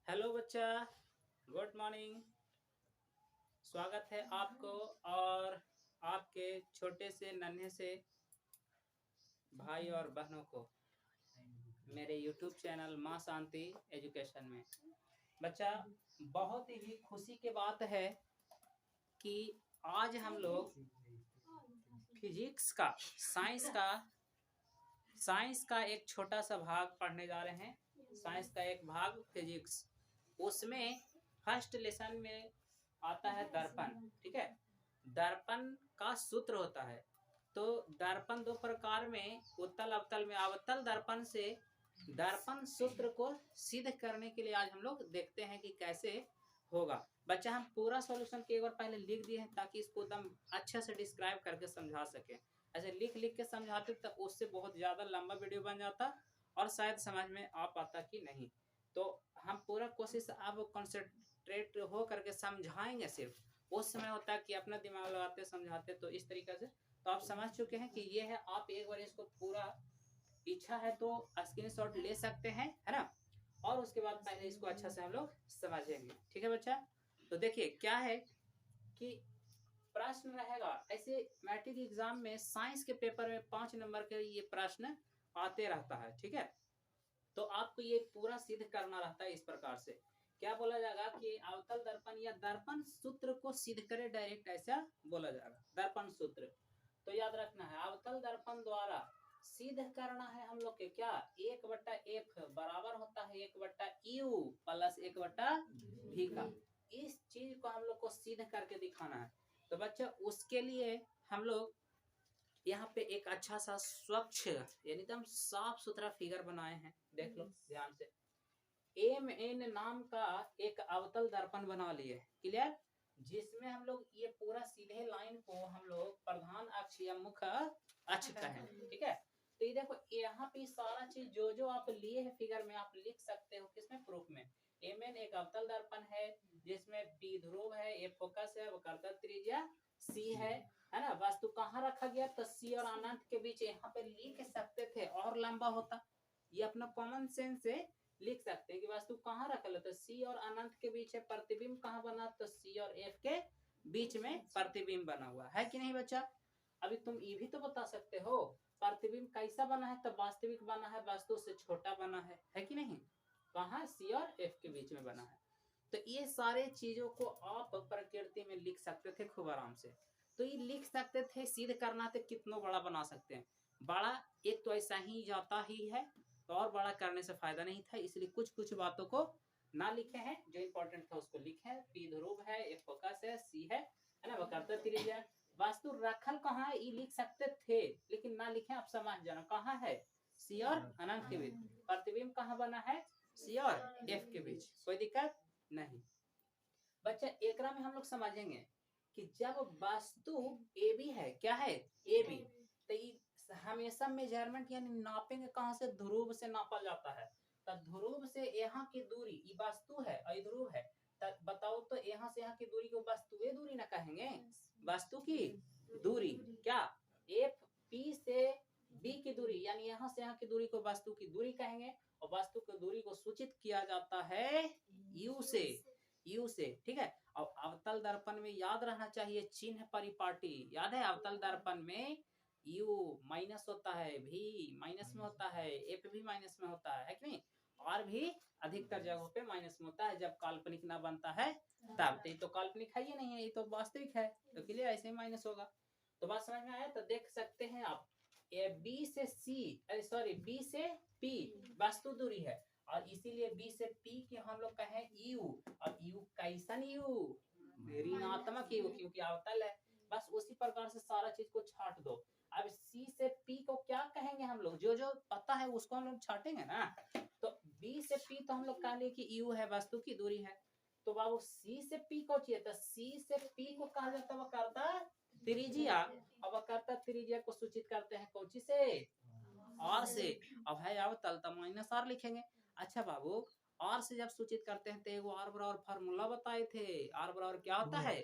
Hello बच्चा, good morning. स्वागत है आपको और आपके छोटे से नन्हे से भाई और बहनों को मेरे YouTube चैनल माँ शांति एजुकेशन में। बच्चा, बहुत ही खुशी की बात है कि आज हम लोग फिजिक्स का साइंस का एक छोटा सा भाग पढ़ने जा रहे हैं। साइंस का एक भाग फिजिक्स, उसमें फर्स्ट लेसन में आता है दर्पण। ठीक है, दर्पण का सूत्र होता है। तो दर्पण दो प्रकार में, उत्तल अवतल में। अवतल दर्पण से दर्पण सूत्र को सिद्ध करने के लिए आज हम लोग देखते हैं कि कैसे होगा। बच्चा, हम पूरा सॉल्यूशन के एक बार पहले लिख दिए हैं ताकि इसको एकदम अच्छे से डिस्क्राइब करके समझा सके। ऐसे लिख लिख के समझाते तो उससे बहुत ज़्यादा लंबा वीडियो बन जाता और शायद समझ में आ पाता कि नहीं। तो हम पूरा कोशिश अब कंसंट्रेट हो करके समझाएंगे। सिर्फ उस समय होता है कि अपना दिमाग लगाते समझाते, तो इस तरीके से तो आप समझ चुके हैं कि ये है। आप एक बार इसको पूरा, इच्छा है तो स्क्रीनशॉट ले सकते हैं, है ना। और उसके बाद पहले इसको अच्छा से हम लोग समझेंगे। ठीक है बच्चा, तो देखिए क्या है कि प्रश्न रहेगा ऐसे। मैट्रिक एग्जाम में साइंस के पेपर में 5 नंबर के ये प्रश्न आते रहता है। ठीक है, तो आपको ये पूरा सिद्ध करना रहता है। इस प्रकार से क्या बोला जाएगा कि अवतल दर्पण या दर्पण सूत्र को सिद्ध करे डायरेक्ट, ऐसा बोला जाएगा। दर्पण सूत्र तो याद रखना है, अवतल दर्पण द्वारा सिद्ध करना है हम लोग के क्या, 1/f बराबर होता है 1/u प्लस 1/v का। इस चीज को हम लोग को सिद्ध करके दिखाना है। तो बच्चा, उसके लिए हम लोग यहाँ पे एक अच्छा सा स्वच्छ यानी एकदम साफ सुथरा फिगर बनाए हैं। देख लो ध्यान से। एम नाम का एक अवतल दर्पण बना लिए, क्लियर, जिसमें हम लोग ये पूरा सीधे लाइन को हम लोग प्रधान अक्ष या मुख्य अक्ष कहें। ठीक है, तो ये देखो यहाँ पे सारा चीज जो जो आप लिए है फिगर में आप लिख सकते हो। किसमें, प्रूफ में। एम एक अवतल दर्पण है जिसमें पी ध्रुव है, ए फोकस है, वक्रता त्रिज्या सी है ना। वस्तु कहाँ रखा गया, तो सी और अनंत के बीच। यहाँ पे लिख सकते थे और लंबा होता, ये अपना कॉमन सेंस से लिख सकते हैं कि वस्तु कहाँ रखल है, तो सी और अनंत के बीच है। प्रतिबिंब कहाँ बना, तो सी और एफ के बीच में प्रतिबिंब बना हुआ है कि नहीं बच्चा। अभी तुम ये भी तो बता सकते हो प्रतिबिंब कैसा बना है, तो वास्तविक बना है, वस्तु से छोटा बना है कि नहीं। कहाँ, सी और एफ के बीच में बना है। तो ये सारे चीजों को आप प्रकृति में लिख सकते थे खूब आराम से। तो ये लिख सकते थे, सिद्ध करना तो कितना बड़ा बना सकते हैं। बड़ा एक तो ऐसा ही जाता ही है, तो और बड़ा करने से फायदा नहीं था, इसलिए कुछ कुछ बातों को ना लिखे हैं, जो इंपॉर्टेंट था उसको लिखे। पी ध्रुव है, एक फोकस है, सी है ना, वक्रता त्रिज्या। वास्तु रखल कहाँ है ये लिख सकते थे, लेकिन ना लिखे। आप समझ जाना कहाँ है, सी और अनंत के बीच। प्रतिबिंब कहाँ बना है, सी और एफ के बीच। कोई दिक्कत नहीं बच्चा। एकरा में हम लोग समझेंगे कि जब वस्तु ए बी है, क्या है, ए बी, तो हमेशा मेजरमेंट यानी नापेंगे कहाँ से, ध्रुव से नापा जाता है। तो ध्रुव से यहाँ की दूरी, ये वस्तु है और ध्रुव है, तब बताओ तो यहाँ से यहाँ की दूरी को वस्तुए दूरी ना कहेंगे, वस्तु की दूरी। क्या, एफ पी से बी की दूरी यानी यहाँ से यहाँ की दूरी को वस्तु की दूरी कहेंगे। और वस्तु की दूरी को सूचित किया जाता है यू से, यू से। ठीक है, और अवतल दर्पण में याद रहना चाहिए चिन्ह परिपाटी। याद है, अवतल दर्पण में यू माइनस होता है, भी माइनस में होता है, एफ भी माइनस में होता है कि नहीं। और भी अधिकतर जगहों पे माइनस में होता है जब काल्पनिक ना बनता है तब। तो ये तो काल्पनिक है ही नहीं है, ये तो वास्तविक है, तो क्लियर ऐसे ही माइनस होगा। तो बात समझ में आया, तो देख सकते हैं आप, बी से सी, सॉरी बी से पी वस्तु दूरी है, और इसीलिए बी से पी की हम लोग कहें यू। और यू कैसन यू, ऋणात्मक यू, क्योंकि अवतल है। बस उसी प्रकार से सारा चीज को छाट दो। अब सी से पी को क्या कहेंगे हम लोग, जो जो पता है उसको हम लोग छाटेंगे ना। तो बी से पी तो हम लोग कह लिए कि यू है, वस्तु की दूरी है। तो बाबू सी से पी को चाहिए, तो सी से पी को कहा जाता है वक्रता त्रिज्या। और वक्रता त्रिज्या को सूचित करते हैं कौची से, आर से। अब है अवतल तो माइनस आर लिखेंगे। अच्छा बाबू, आर से जब सूचित करते हैं तो एगो आर बराबर फार्मूला बताए थे। आर बराबर क्या होता है,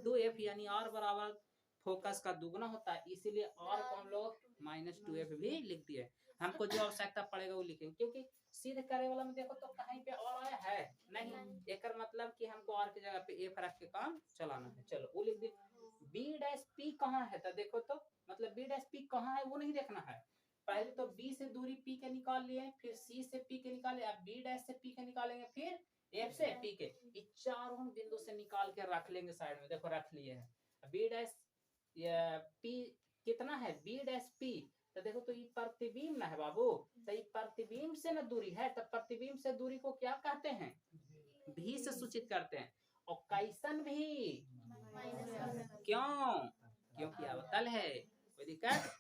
2f, यानी आर बराबर फोकस का दुगना होता है, इसीलिए आर को हम लोग -2f भी लिख दिए। हमको जो आवश्यकता पड़ेगा वो लिखेंगे, क्योंकि सिद्ध करे वाला में देखो तो कहीं पे और आया है नहीं, एक मतलब कि हमको और की जगह पे एफ रख के काम चलाना है। चलो वो लिख दिए। बी डैश पी कहाँ है, तो देखो तो मतलब बी डैश पी कहाँ है वो नहीं देखना है, पहले तो बी से दूरी पी के निकाल लिए, फिर सी से पी के निकाले, अब बी डैश से पी के निकालेंगे, फिर एफ से पी के, ये चारों बिंदु से निकाल के रख लेंगे साइड में। देखो रख लिए हैं। बी डैश पी कितना है, बी डैश पी, तो देखो तो ये प्रतिबिंब ना है बाबू, तो ये प्रतिबिंब से ना दूरी है, तो प्रतिबिंब से दूरी को क्या कहते हैं, भी से सूचित करते हैं। और कैसन भी, क्यों, क्योंकि अवतल है। कोई दिक्कत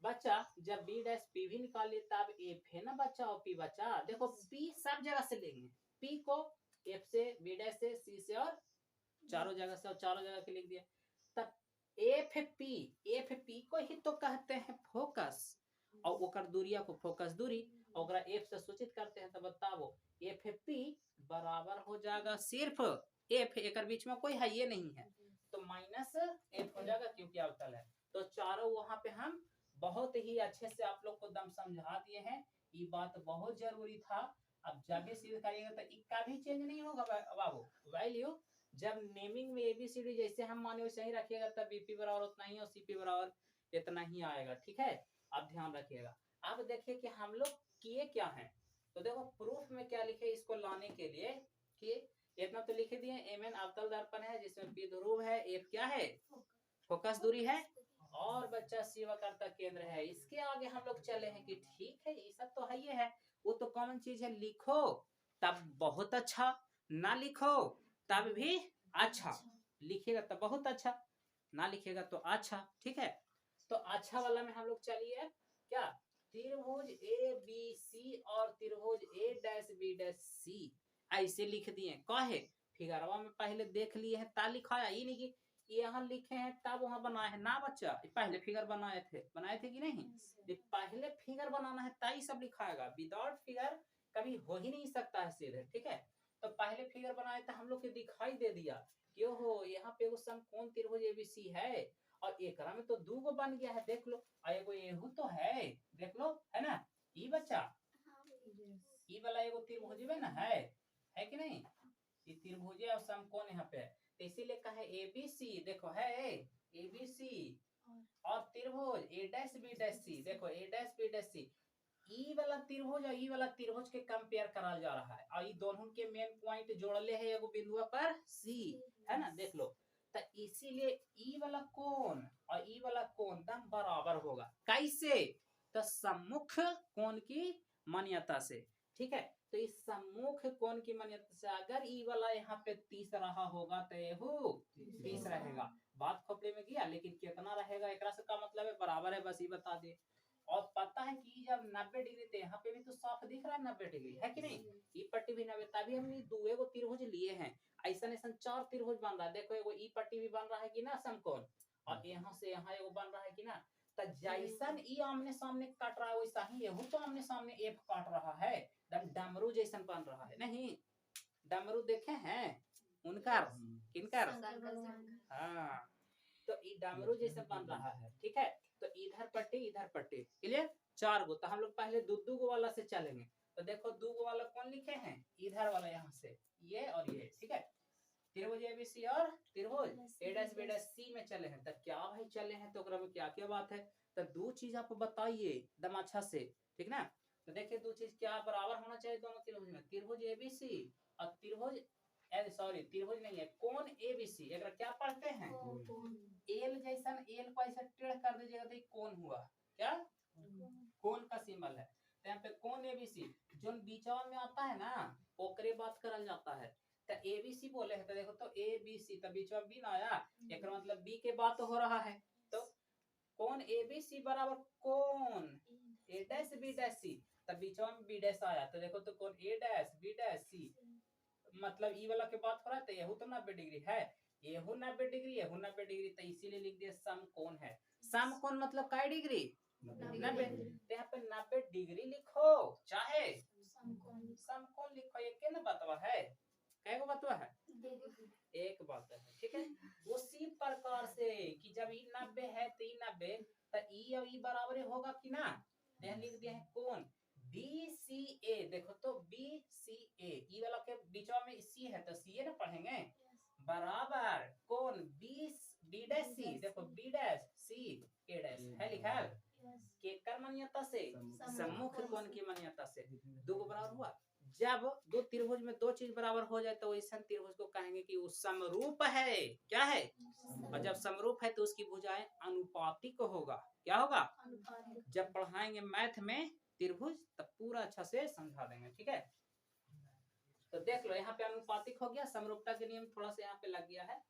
बच्चा, जब बी डैश पी भी निकाल लिए तब एफ है ना बच्चा, और पी बच्चा, देखो पी सब जगह से लेंगे, पी को एफ से, बी डैश से, सी से, और चारों जगह से, और चारों जगह के लिख दिया। तब एफ पी को ही तो कहते हैं फोकस, और ओकर दूरिया को फोकस दूरी, और एफ से सूचित करते हैं। तो बताओ एफ पी बराबर हो जाएगा सिर्फ एफ, एक बीच में कोई है ये नहीं है, तो माइनस एफ हो जाएगा क्योंकि अवतल है। तो चारों वहां पे हम बहुत ही अच्छे से आप लोग को दम समझा दिए हैं, ये बात बहुत जरूरी था। अब जब सीधे करिएगा तो इक्का भी चेंज नहीं होगा बाबू, वैल्यू जब नेमिंग में एबीसीडी जैसे हम माने वैसे ही रखिएगा, तब बीपी बराबर उतना ही और सीपी बराबर इतना ही आएगा, ठीक है। आप ध्यान रखिएगा। अब देखिए कि हम लोग किए क्या है, तो देखो प्रूफ में क्या लिखे इसको लाने के लिए कि इतना तो लिखे दिए, एम एन अवतल दर्पण है जिसमें पी ध्रुव है, एफ क्या है फोकस दूरी है, और बच्चा सी वक्रता केंद्र है। इसके आगे हम लोग चले हैं कि ठीक है ये सब तो है, ये है वो तो कॉमन चीज है, लिखो तब बहुत अच्छा, ना लिखो तब भी अच्छा, लिखेगा तो बहुत अच्छा, ना लिखेगा तो अच्छा, ठीक है। तो अच्छा वाला में हम लोग चलिए क्या, त्रिभुज ए बी सी और त्रिभुज ए डैश बी डैश सी ऐसे लिख दिए, कहे फिगरवा में पहले देख लिए हैं ता लिखाया, ये नहीं कि यहाँ लिखे हैं तब वहां बनाए हैं ना बच्चा, पहले फिगर बनाए थे कि नहीं, पहले फिगर बनाना है ताई सब लिखाएगा, विदाउट फिगर कभी हो ही नहीं सकता है सीधे, ठीक है। तो पहले फिगर बनाए थे हम लोग के दिखाई दे दिया क्यों हो, यहाँ पे वो समकोण त्रिभुज एबीसी है, और एक में तो दो गो बन गया है, देख लो, और एगो एहू तो है, देख लो है ना, ई बच्चा ई वाला एगो त्रिभुज में ना है कि नहीं, ये त्रिभुज और समकोण यहाँ पे है, तो इसीलिए कहा एबीसी, देखो है एबीसी और त्रिभुज ए डैश बी डैश सी, देखो ए डैश बी डैश सी, ई वाला त्रिभुज और ई वाला त्रिभुज के कंपेयर करा जा रहा है, और ये दोनों के मेन पॉइंट जोड़ले है एगो बिंदु पर सी, है ना, देख लो। तो इसीलिए ई वाला कोण और ई वाला कोण दम बराबर होगा, कैसे, तो सम्मुख कोण की मान्यता से, ठीक है। तो इस सम्मुख कोण की मान्यता से अगर ई वाला यहाँ पे 30 रहा होगा तो ये 30 रहेगा, बात खोपड़े में गया, लेकिन कितना रहेगा एक से का मतलब है बराबर है, बस ये बता दे। और पता है कि जब 90 डिग्री थे यहाँ पे भी तो साफ दिख रहा है 90 डिग्री, है कि नहीं, ई पट्टी भी 90, तभी हमने दुए को त्रिभुज लिए हैं, ऐसा ऐसा 4 त्रिभुज बन रहा है, देखो एगो ई पट्टी भी बन रहा है कि ना समकोण, और यहाँ से यहाँ एगो बन रहा है कि ना, तो जैसन ई आमने सामने काट रहा है वैसा ही यहू तो आमने सामने एफ काट रहा है, डमरू जैसन बन रहा है, नहीं डमरू देखे हैं उनकर किनकर, हाँ, तो ई डमरू जैसा बन रहा है, ठीक है। तो इधर पट्टी क्लियर, 4 गो, तो हम लोग पहले दो गो वाला से चलेंगे, तो देखो 2 गो वाला कौन लिखे हैं, इधर वाला यहाँ से ये और ये, ठीक है, त्रिभुज एबीसी और त्रिभुज ए डैश बी डैश सी में चले हैं, तो क्या भाई चले हैं, तो में क्या क्या बात है, तो 2 चीज आप बताइए एकदम अच्छा से, ठीक ना। तो देखिए 2 चीज क्या बराबर होना चाहिए दोनों त्रिभुज में, त्रिभुज एबीसी और त्रिभुज सॉरी त्रिभुज नहीं है, कोण एबीसी, एक क्या पढ़ते हैं एल जैसा, एल को ऐसा टेढ़ कर दीजिएगा तो कोण हुआ, क्या कोण का सिंबल है, तो यहाँ पे कोण एबीसी जो बीचवा में आता है ना ओकरे बात करल जाता है, तो एबीसी बोले हैं, तो देखो तो एबीसी, तो बीच में बी ना आया, एक मतलब बी के बात हो रहा है, तो कोण एबीसी बराबर कोण ए डैश बी डैश सी, तो बीच में बी डैश आया, तो देखो तो कोण ए डैश बी डैश सी, मतलब ई वाला के बात हो रहा है, तो यहू तो 90 डिग्री है, यहू 90 डिग्री, यहू 90 डिग्री, तो इसीलिए लिख दिया समकोण है, समकोण मतलब काय डिग्री 90, तो यहाँ पे 90 डिग्री लिखो, चाहे समकोण लिखो, एक ना बतवा है, कैगो बतवा है, एक बात है, ठीक है। उसी प्रकार से कि जब ई 90 है तो ई 90, तो ई और ई बराबर होगा कि ना, यहाँ लिख दिया है कौन BCA। देखो तो BCA ई वाला के बीचवा में सी है तो CA ना पढ़ेंगे बराबर कौन B डैश C। देखो B dash C A dash है लिखा है केकर मान्यता से सम्मुख कोण की मान्यता से दो को बराबर हुआ। जब दो त्रिभुज में दो चीज बराबर हो जाए तो ऐसा त्रिभुज को कहेंगे कि वो समरूप है। क्या है? और जब समरूप है तो उसकी भुजाएं अनुपातिक होगा। क्या होगा? जब पढ़ाएंगे मैथ में त्रिभुज तब पूरा अच्छा से समझा देंगे। ठीक है, तो देख लो यहाँ पे अनुपातिक हो गया, समरूपता के नियम थोड़ा सा यहाँ पे लग गया है।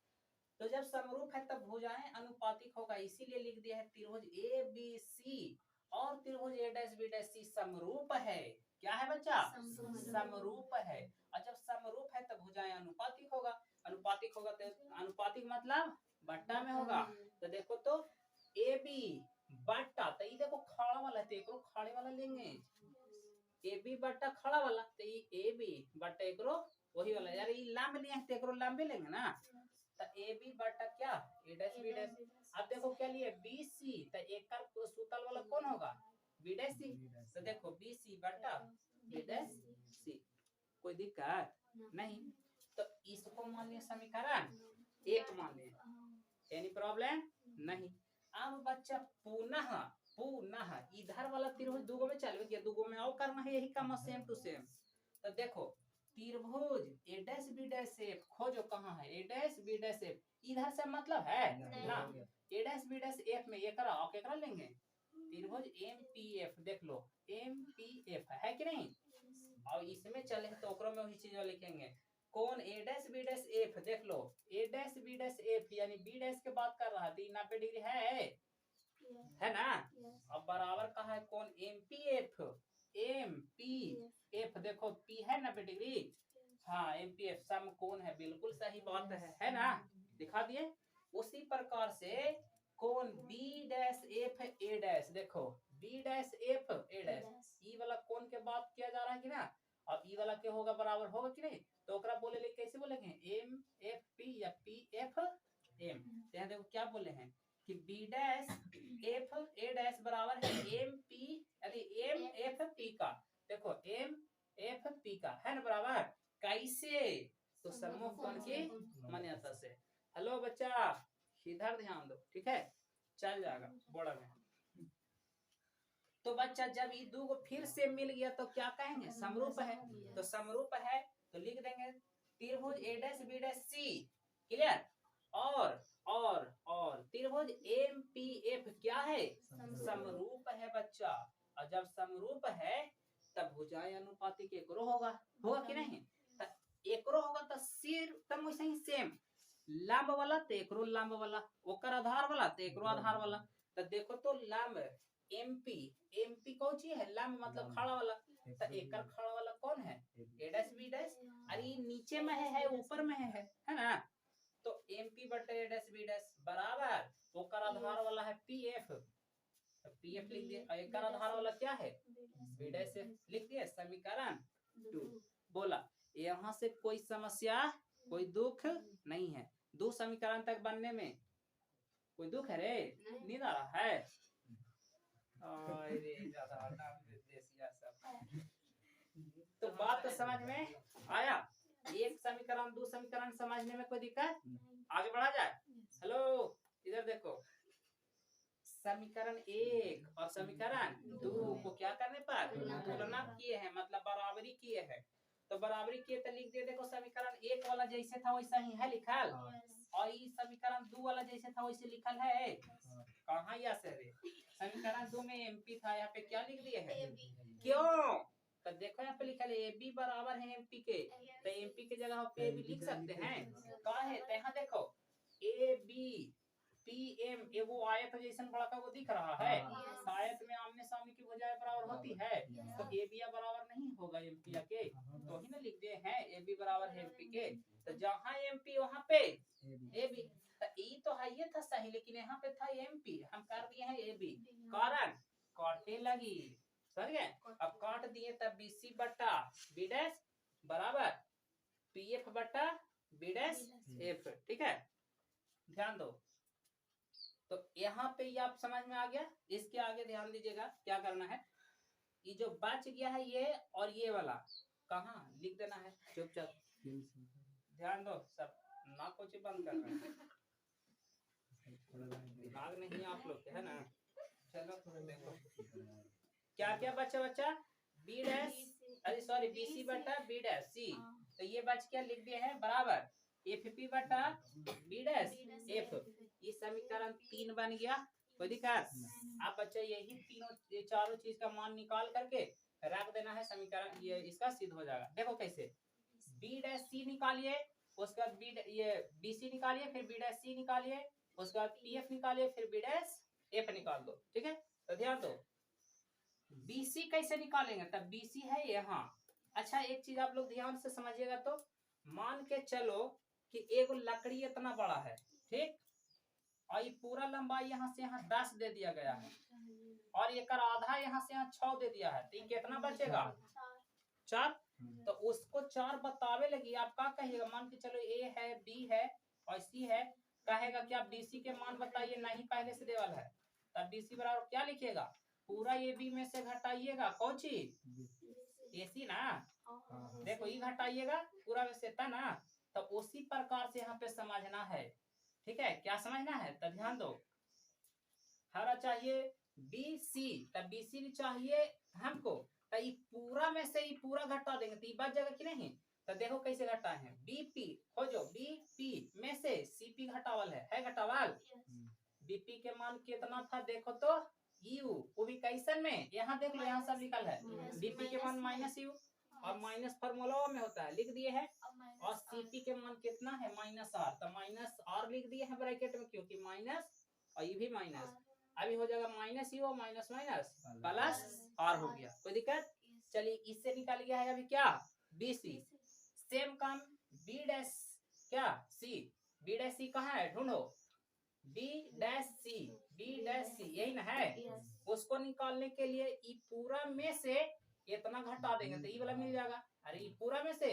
तो जब समरूप है तब भुजाएं अनुपातिक होगा, इसीलिए लिख दिया है त्रिभुज ABC और त्रिभुज A dash B dash C समरूप है। क्या है बच्चा? समरूप है। और जब समरूप है तब भुजाएं अनुपातिक होगा। अनुपातिक होगा तो अनुपातिक मतलब बट्टा में होगा। तो देखो तो AB बट्टा, तो ये देखो खड़ा वाला तो एकरो खड़े वाला लेंगे AB बट्टा खड़ा वाला, तो ये AB बट्टा एकरो वही वाला। यार ये लंब लिए हैं तो एकरो लंबे लेंगे ना, तो AB बट्टा क्या A डैश B डैश। अब देखो क्या लिए BC, तो एक का सूतल वाला कौन होगा B डैश C। तो देखो BC बट्टा A डैश C। कोई दिक्कत नहीं। तो इसको मान लिया समीकरण 1 मान लिया, एनी प्रॉब्लम नहीं। अब बच्चा पुनः इधर वाला त्रिभुज दूगो में चलवे गया, दूगो में और करना है यही काम सेम टू सेम। तो देखो त्रिभुज A dash B dash F खोजो कहाँ है A dash B dash F। इधर से मतलब है ना A dash B dash F में एकरा और केकरा लेंगे त्रिभुज MPF। देख लो MPF है कि नहीं। और इसमें चले तो ओकरो में वही चीज लिखेंगे कौन A dash B dash F। देख लो A dash B dash F यानी B डैश के बात कर रहा है तो 90 डिग्री है ना। अब बराबर कहा है कौन MPF। देखो P है 90 डिग्री, हाँ MPF सम कौन है, बिल्कुल सही बात है ना, दिखा दिए। उसी प्रकार से कौन B dash F A dash, देखो B dash F A dash ई वाला कौन के बात किया जा रहा है कि ना। अब ई वाला के होगा बराबर होगा कि नहीं, तो ओकरा बोले ले कैसे बोलेंगे MFP या PFM। यहाँ देखो क्या बोले हैं कि B dash F A dash बराबर है MP यानी MFP का। देखो MFP का है ना बराबर, कैसे तो सम्मुख कोण की मान्यता से। हेलो बच्चा इधर ध्यान दो, ठीक है चल जाएगा बोर्ड में। तो बच्चा जब ये दो को फिर से मिल गया तो क्या कहेंगे समरूप है। तो समरूप है तो लिख देंगे त्रिभुज A dash B dash C। Clear. और त्रिभुज MPF क्या है समरूप है बच्चा। और जब समरूप है तब भुजाएं अनुपातिक एकरो होगा कि नहीं। एकरो होगा तो सिर तम वैसे ही सेम लंब वाला तो एकरो लंब वाला, ओकर आधार वाला तो एकरो आधार वाला। तो देखो तो लंब MP कौन चीज है लंब मतलब खड़ा वाला, तो एकर खड़ा वाला कौन है A डैश B डैश। अरे नीचे में है ऊपर में है ना। तो MP बटे A डैश B डैश बराबर ओकर आधार वाला है PF। तो PF लिख दिए और एकर आधार वाला क्या है B डैश F लिख दिए समीकरण 2। बोला यहाँ से कोई समस्या कोई दुख नहीं है। दो समीकरण तक बनने में कोई दुख है रे नहीं आ रहा है। तो बात तो समझ में आया। एक समीकरण दो समीकरण समझने में कोई दिक्कत, आगे बढ़ा जाए। हेलो इधर देखो समीकरण 1 और समीकरण 2 को क्या करने पर तुलना किए हैं मतलब बराबरी किए हैं। तो बराबरी किए तो लिख दिए देखो समीकरण 1 वाला जैसे था वैसा ही है लिखल और ये समीकरण 2 वाला जैसे था वैसे लिखल है। कहाँ या से रे समीकरण 2 में MP था, यहाँ पे क्या लिख दिए है क्यों। तो देखो यहाँ पे लिखा है AB बराबर है MP के, तो MP के जगह पे AB लिख सकते हैं। कहा है तो यहाँ देखो AB PM एगो आयत जैसा बड़ा का वो दिख रहा है। आयत में आमने सामने की भुजाएं बराबर होती है तो AB बराबर नहीं होगा MP के, तो ही ना लिख दिए हैं AB बराबर है MP के। तो जहाँ MP वहाँ पे AB, तो ई तो है ये था सही लेकिन यहाँ पे था MP हम कर दिए हैं AB कारण काटने लगी समझ गए। अब काट दिए तब BC बट्टा B डैश बराबर PF बट्टा B डैश F। ठीक है ध्यान दो। तो यहाँ पे ये आप समझ में आ गया। इसके आगे ध्यान दीजिएगा क्या करना है। ये जो बच गया है ये और ये वाला कहाँ लिख देना है चुपचाप। ध्यान दो सब, ना कुछ बंद कर रहे हैं, दिमाग नहीं आप लोग के है ना। चलो देखो क्या क्या बचा बच्चा, बी डैश, अरे सॉरी बी सी बटा बी डैश सी, तो ये बच क्या लिख दिए हैं बराबर एफ पी बटा बी डैश एफ। ये समीकरण 3 बन गया, कोई दिक्कत। आप बच्चा यही तीनों ये चारों चीज का मान निकाल करके रख देना है, समीकरण ये इसका सिद्ध हो जाएगा। देखो कैसे, बी डैश सी निकालिए, उसके बाद बी ये बी सी निकालिए, फिर बी डैश सी निकालिए, उसके बाद पी एफ निकालिए, फिर बी डैश एफ निकाल दो, ठीक है। तो ध्यान दो BC कैसे निकालेंगे, तब BC है यहाँ। अच्छा एक चीज आप लोग ध्यान से समझिएगा, तो मान के चलो कि एक लकड़ी इतना बड़ा है, ठीक, और ये पूरा लंबाई यहाँ से यहाँ 10 दे दिया गया है, और ये आधा यहाँ से यहाँ 6 दे दिया है, तो ये कितना बचेगा 4। तो उसको 4 बतावे लगी, आप क्या कहिएगा, मान के चलो A है B है और C है, कहेगा कि आप BC के मान बताइए, नहीं पहले से देवल है, तब BC बराबर क्या लिखिएगा, पूरा ये B में से घटाइएगा कौन चीज AC ना, देखो ये घटाइएगा पूरा में से था ना, तो उसी प्रकार से यहाँ पे समझना है, ठीक है। क्या समझना है, तो ध्यान दो, हरा चाहिए BC, तब BC चाहिए हमको, तो ये पूरा में से ये पूरा घटा देंगे तो ये बच जाएगा कि नहीं। तो देखो कैसे घटा है, BP खोजो, BP में से CP घटावल है घटावल, BP के मान कितना था देखो तो U, वो भी कैसन में, यहाँ देख लो, यहाँ सब लिखल है, BP के मान -U और माइनस फार्मूला में होता है, लिख दिए हैं, और CP के मान कितना है -R, तो -R लिख दिए हैं ब्रैकेट में, क्योंकि माइनस और ये भी माइनस, अभी हो जाएगा -U और माइनस माइनस प्लस R हो गया, कोई दिक्कत। चलिए इससे निकाल गया है अभी क्या BC, सेम काम B डैश क्या C, B डैश C कहाँ है ढूंढो, B डैश C यही ना है, उसको निकालने के लिए ई पूरा में से इतना घटा देंगे तो ये वाला मिल जाएगा, अरे ये पूरा में से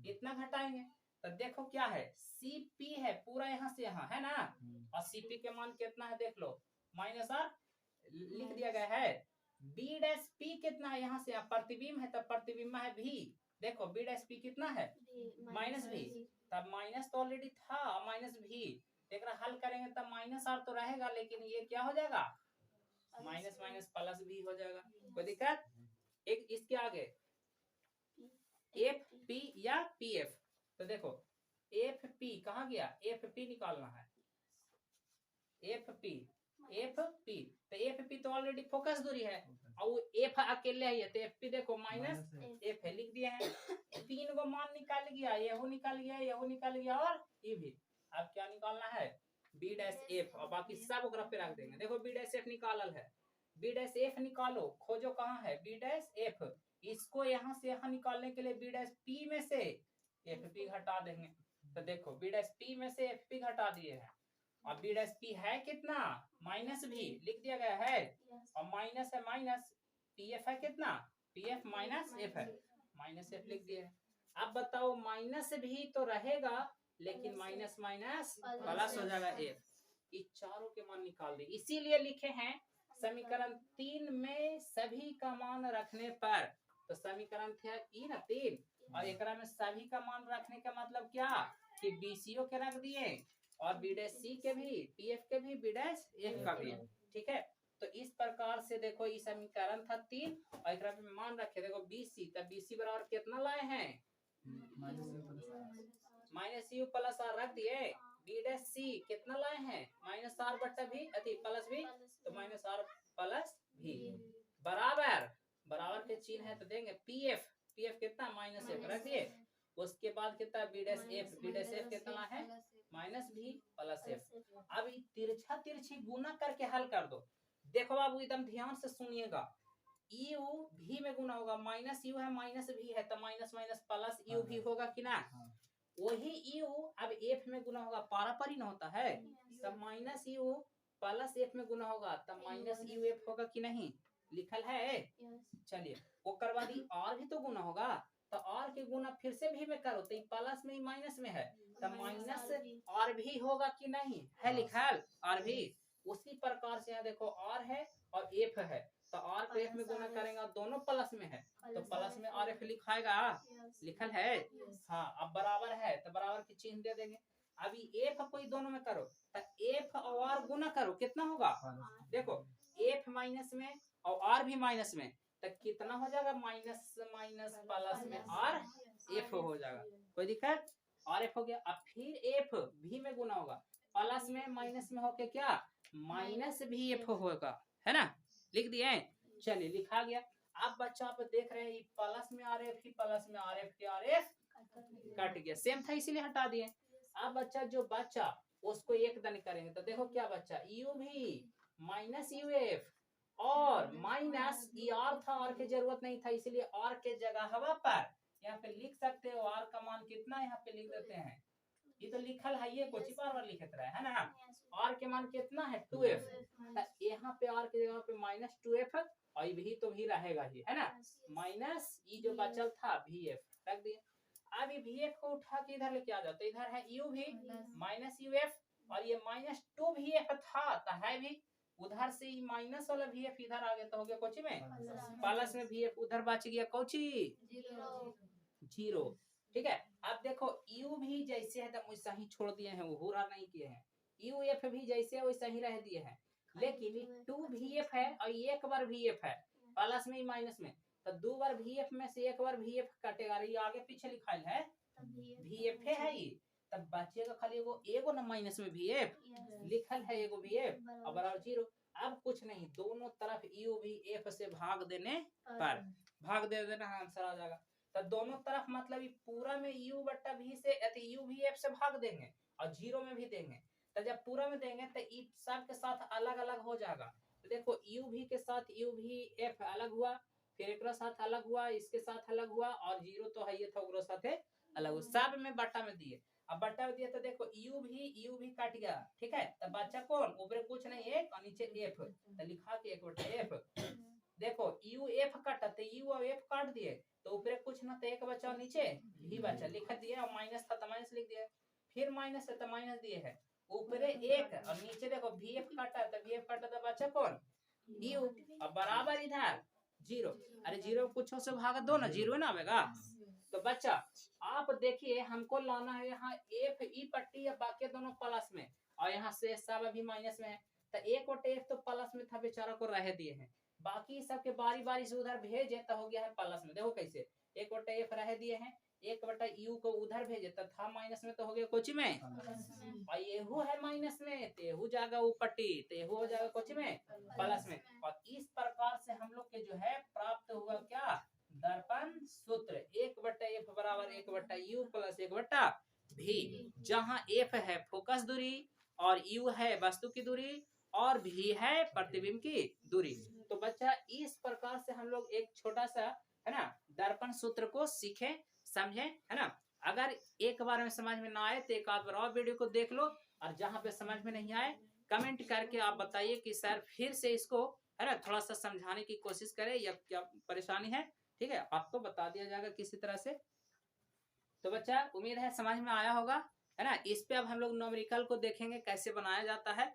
इतना घटाएंगे, तो देखो क्या है CP है पूरा यहाँ से यहाँ है ना, और CP के मान कितना है देख लो -R लिख दिया गया है, B डैश P कितना है यहाँ से प्रतिबिंब है, तब प्रतिबिंब है V, देखो B डैश P कितना है -V, तब माइनस तो ऑलरेडी था -V, एक हल करेंगे तब -R तो रहेगा, लेकिन ये क्या हो जाएगा माइनस माइनस प्लस भी हो जाएगा, कोई दिक्कत। एक इसके आगे FP या PF, तो देखो FP कहाँ गया, FP निकालना है, FP तो FP तो ऑलरेडी फोकस दूरी है, और वो F अकेले है, तो FP देखो -F है लिख दिए हैं, 3 को मान निकाल गया, यहू निकाल गया, यहू निकाल गया, और ये भी। अब क्या निकालना है B डैश F, और बाकी सब ओकरा पे रख देंगे। देखो B डैश F निकालल है, B डैश F निकालो, खोजो कहाँ है B डैश F, इसको यहाँ से यहाँ निकालने के लिए B डैश P में से FP घटा देंगे, तो देखो B डैश P में से FP घटा दिए हैं, और B डैश P है कितना -V लिख दिया गया है, और माइनस है माइनस, PF है कितना PF -F है, -F लिख दिए। अब बताओ -V तो रहेगा, लेकिन माइनस माइनस प्लस हो जाएगा F, ये चारों के मान निकाल दे, इसीलिए लिखे हैं समीकरण 3 में सभी का मान रखने पर, तो समीकरण थे ई ना 3, और एकरा में सभी का मान रखने का मतलब क्या कि BCO के रख दिए, और B डैश C के भी, PF के भी, B डैश F का भी, ठीक है। तो इस प्रकार से देखो ये समीकरण था 3, और एकरा में मान रखे, देखो BC, तब BC बराबर कितना लाए हैं -U प्लस R रख दिए, B डैश C कितना लाए हैं -R बटा V अति प्लस V, तो -R प्लस V बराबर के चिन्ह है, तो देंगे PF कितना -F रख दिए, उसके बाद कितना B डैश F कितना है -V प्लस F। अब तिरछा तिरछी गुना करके हल कर दो, देखो बाबू एकदम ध्यान से सुनिएगा, U V में गुना होगा, -U है -V है, तो माइनस माइनस प्लस U भी होगा कि ना, वही U अब F में गुना होगा, पारापारी न होता है, तब -U प्लस F में गुना होगा, तब -UF होगा कि नहीं, लिखल है। चलिए वो करवा दी, R भी तो गुना होगा, तो R के गुना फिर से भी में करो, तो प्लस में माइनस में है, तब माइनस R भी होगा कि नहीं, है लिखल R भी। उसी प्रकार से यहाँ देखो R है और F है, तो आर को एफ में गुना करेंगे और दोनों प्लस में है तो प्लस में आर एफ लिखाएगा, लिखल है। हाँ अब बराबर है तो बराबर की चिन्ह दे देंगे। अभी एफ कोई दोनों में करो तो एफ और आर गुना करो कितना होगा, देखो एफ माइनस में और आर भी माइनस में तो कितना हो जाएगा, माइनस माइनस प्लस में आर एफ हो जाएगा, कोई दिक्कत, आर एफ हो गया। अब फिर एफ भी में गुना होगा, प्लस में माइनस में होके क्या माइनस भी एफ होगा, है ना, लिख दिए। चलिए लिखा गया। अब बच्चा आप देख रहे हैं प्लस में आर एफ ही प्लस में आर एफ के आर एफ कट गया, सेम था इसीलिए हटा दिए। अब बच्चा जो बच्चा उसको एक दन करेंगे तो देखो क्या बच्चा, यू भी माइनस यू एफ और माइनस ई आर था, आर की जरूरत नहीं था इसलिए आर के जगह हवा पर यहाँ पे लिख सकते हो, आर का मान कितना यहाँ पे लिख देते हैं, ये तो लिखल है, ये कुछ बार बार लिखत रहा है ना, आर के मान कितना है 2f, यहाँ पे आर के जगह पे माइनस 2f और भी तो भी रहेगा ही, है ना, माइनस ये जो बचल था vf रख दिए। अब ये vf को उठा के इधर लेके आ जाओ तो इधर है u भी माइनस uf और ये माइनस 2 vf था तो है भी, उधर से माइनस वाला vf इधर आ गया तो हो गया कोची में प्लस में vf, उधर बच गया कोची जीरो, ठीक है। अब देखो u भी जैसे है तो वैसा ही छोड़ दिए हैं, वो पूरा नहीं किए हैं, uf भी जैसे है वैसा ही रह दिए हैं, लेकिन 2 vf है और एक बार vf है प्लस में माइनस में तो 2 बार vf में से एक बार vf कटेगा, ये आगे पीछे लिखा है vf है ये, तब बचेगा खाली वो एगो ना माइनस में vf लिखल है एगो vf और बराबर जीरो। अब कुछ नहीं, दोनों तरफ u भी f से भाग देने पर भाग दे देना, आंसर आ जाएगा। तो दोनों तरफ मतलब पूरा में u बट्टा v से u भी f से भाग देंगे और जीरो में भी देंगे, तो जब पूरा में देंगे तो ई सब के साथ अलग अलग हो जाएगा। तो देखो u भी के साथ u भी f अलग हुआ, फिर एक साथ अलग हुआ, इसके साथ अलग हुआ और जीरो तो है ये था उग्र साथ अलग हुआ, सब में बट्टा में दिए। अब बट्टा में दिया तो देखो u भी कट गया, ठीक है, तो बच्चा कौन ऊपर कुछ नहीं एक और नीचे f, तो लिखा के एक बट्टा f, देखो u f कटा तो u और f काट दिए तो ऊपर कुछ ना तो एक बचा नीचे भी बचा, लिख दिए और माइनस था तो माइनस लिख दिया, फिर माइनस है तो माइनस दिए है, ऊपर एक और नीचे देखो vf काटा तो vf काटा तो बचा कौन u और बराबर इधर जीरो, अरे जीरो कुछ से भाग दो ना, जीरो ना आएगा। तो बच्चा आप देखिए हमको लाना है यहाँ एफ ई पट्टी या बाकी दोनों प्लस में और यहाँ से सब अभी माइनस में है, तो एक और एफ तो प्लस में था बेचारा को रह दिए हैं, बाकी सबके बारी बारी से उधर भेजे तो हो गया है प्लस में, देखो कैसे एक बटा एफ रह दिए हैं, एक बटा यू को उधर भेजे तो था माइनस में तो हो गया कोची में, और येहू है माइनस में तेहू जाएगा वो पट्टी तेहू हो जाएगा कोची में प्लस में। और इस प्रकार से हम लोग के जो है प्राप्त हुआ क्या दर्पण सूत्र, एक बट्टा एफ बराबर एक बट्टा यू प्लस एक बट्टा भी, जहाँ एफ है फोकस दूरी और यू है वस्तु की दूरी और भी है प्रतिबिंब की दूरी। तो बच्चा इस प्रकार से हम लोग एक छोटा सा है ना दर्पण सूत्र को सीखे समझे, है ना। अगर एक बार में समझ में ना आए तो एक आध बार और वीडियो को देख लो, और जहाँ पे समझ में नहीं आए कमेंट करके आप बताइए कि सर फिर से इसको है ना थोड़ा सा समझाने की कोशिश करें या क्या परेशानी है, ठीक है, आपको बता दिया जाएगा किसी तरह से। तो बच्चा उम्मीद है समझ में आया होगा, है ना। इस पे अब हम लोग न्यूमेरिकल को देखेंगे कैसे बनाया जाता है।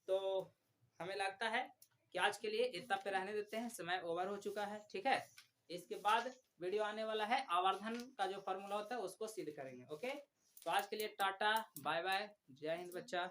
तो हमें लगता है कि आज के लिए इतना पे रहने देते हैं, समय ओवर हो चुका है, ठीक है। इसके बाद वीडियो आने वाला है आवर्धन का जो फॉर्मूला होता है उसको सिद्ध करेंगे। ओके, तो आज के लिए टाटा बाय बाय, जय हिंद बच्चा।